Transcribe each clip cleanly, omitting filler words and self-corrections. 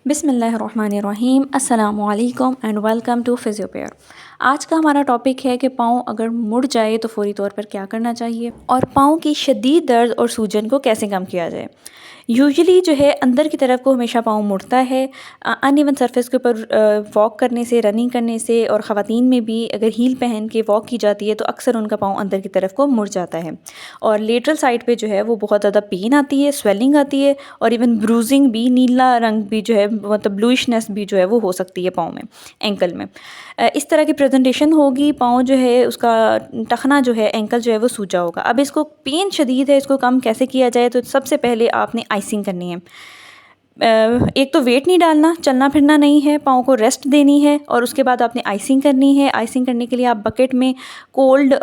बिस्मिल्लाहिर्रहमानिर्रहीम अस्सलामुअलैकुम and welcome to फिजियोपेयर। आज का हमारा टॉपिक है कि पाँव अगर मुड़ जाए तो फ़ौरी तौर पर क्या करना चाहिए और पाँव की शदीद दर्द और सूजन को कैसे कम किया जाए। यूजुअली जो है अंदर की तरफ को हमेशा पाँव मुड़ता है अनइवन सरफेस के ऊपर वॉक करने से, रनिंग करने से, और ख़वातीन में भी अगर हील पहन के वॉक की जाती है तो अक्सर उनका पाँव अंदर की तरफ को मुड़ जाता है और लेटरल साइड पे जो है वो बहुत ज़्यादा पेन आती है, स्वेलिंग आती है और इवन ब्रूजिंग भी, नीला रंग भी जो है मतलब ब्लूइशनेस भी जो है वो हो सकती है पाँव में, एंकल में। इस तरह की प्रेजेंटेशन होगी, पाँव जो है उसका टखना जो है, एंकल जो है वो सूजा होगा। अब इसको पेन शदीद है, इसको कम कैसे किया जाए, तो सबसे पहले आपने आइसिंग करनी है। एक तो वेट नहीं डालना, चलना फिरना नहीं है, पाँव को रेस्ट देनी है और उसके बाद आपने आइसिंग करनी है। आइसिंग करने के लिए आप बकेट में कोल्ड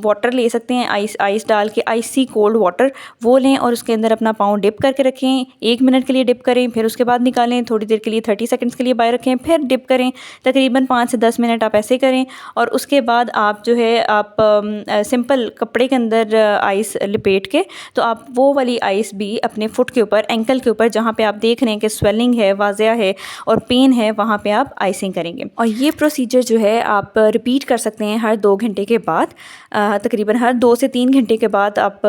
वाटर ले सकते हैं, आइस डाल के, आइसी कोल्ड वाटर वो लें और उसके अंदर अपना पाँव डिप करके रखें। 1 मिनट के लिए डिप करें, फिर उसके बाद निकालें, थोड़ी देर के लिए 30 सेकंड्स के लिए बाहर रखें, फिर डिप करें। तकरीबन 5 से 10 मिनट आप ऐसे करें और उसके बाद आप जो है आप सिंपल कपड़े के अंदर आइस लिपेट के, तो आप वो वाली आइस भी अपने फुट के ऊपर, एंकल के ऊपर, जहाँ पे आप देख रहे हैं कि स्वेलिंग है, वाजिया है और पेन है, वहाँ पे आप आइसिंग करेंगे। और ये प्रोसीजर जो है आप रिपीट कर सकते हैं हर 2 घंटे के बाद। तकरीबन हर 2 से 3 घंटे के बाद आप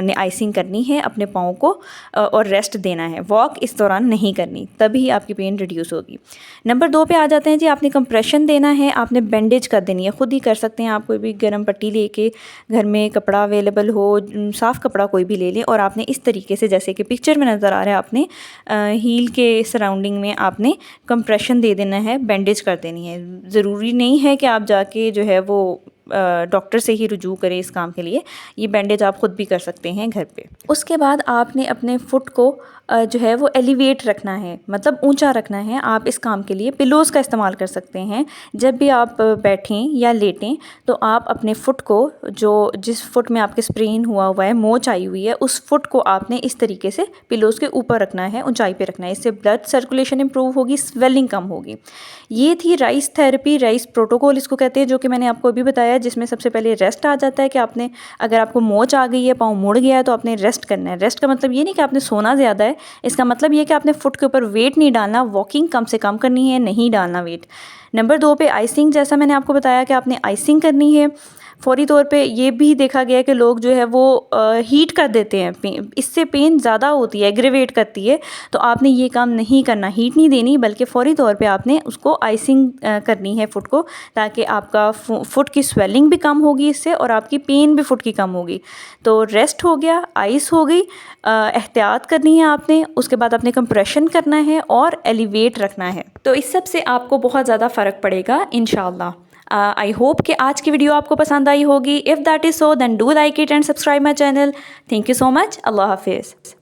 ने आइसिंग करनी है अपने पाँव को और रेस्ट देना है। वॉक इस दौरान नहीं करनी, तभी आपकी पेन रिड्यूस होगी। नंबर 2 पे आ जाते हैं जी। आपने कंप्रेशन देना है, आपने बैंडेज कर देनी है। ख़ुद ही कर सकते हैं आप, कोई भी गर्म पट्टी लेके, घर में कपड़ा अवेलेबल हो, साफ़ कपड़ा कोई भी ले लें और आपने इस तरीके से, जैसे कि पिक्चर में नज़र आ रहा है, आपने हील के सराउंडिंग में आपने कंप्रेशन दे देना है, बैंडेज कर देनी है। ज़रूरी नहीं है कि आप जाके जो है वो डॉक्टर से ही रुजू करें इस काम के लिए, ये बैंडेज आप ख़ुद भी कर सकते हैं घर पे। उसके बाद आपने अपने फुट को जो है वो एलिवेट रखना है, मतलब ऊंचा रखना है। आप इस काम के लिए पिलोज़ का इस्तेमाल कर सकते हैं। जब भी आप बैठें या लेटें तो आप अपने फुट को, जो जिस फुट में आपके स्प्रेन हुआ है, मोच आई हुई है, उस फुट को आपने इस तरीके से पिलोज़ के ऊपर रखना है, ऊंचाई पे रखना है। इससे ब्लड सर्कुलेशन इंप्रूव होगी, स्वेलिंग कम होगी। ये थी राइस थेरेपी, राइस प्रोटोकॉल इसको कहते हैं, जो कि मैंने आपको अभी बताया, जिसमें सबसे पहले रेस्ट आ जाता है कि आपने, अगर आपको मोच आ गई है, पाँव मुड़ गया है, तो आपने रेस्ट करना है। रेस्ट का मतलब ये नहीं कि आपने सोना ज़्यादा है, इसका मतलब ये कि आपने फुट के ऊपर वेट नहीं डालना, वॉकिंग कम से कम करनी है, नहीं डालना वेट। नंबर 2 पे आइसिंग, जैसा मैंने आपको बताया कि आपने आइसिंग करनी है। फ़ौरी तौर पे ये भी देखा गया है कि लोग जो है वो हीट कर देते हैं, इससे पेन ज़्यादा होती है, एग्रेवेट करती है। तो आपने ये काम नहीं करना, हीट नहीं देनी, बल्कि फ़ौरी तौर पे आपने उसको आइसिंग करनी है फुट को, ताकि आपका फुट की स्वेलिंग भी कम होगी इससे और आपकी पेन भी फुट की कम होगी। तो रेस्ट हो गया, आइस हो गई, एहतियात करनी है आपने, उसके बाद आपने कंप्रेशन करना है और एलिवेट रखना है। तो इस सब से आपको बहुत ज़्यादा फ़र्क पड़ेगा इंशाअल्लाह। आई होप कि आज की वीडियो आपको पसंद आई होगी। If that is so then do like it and subscribe my channel. Thank you so much. अल्लाह हाफिज़।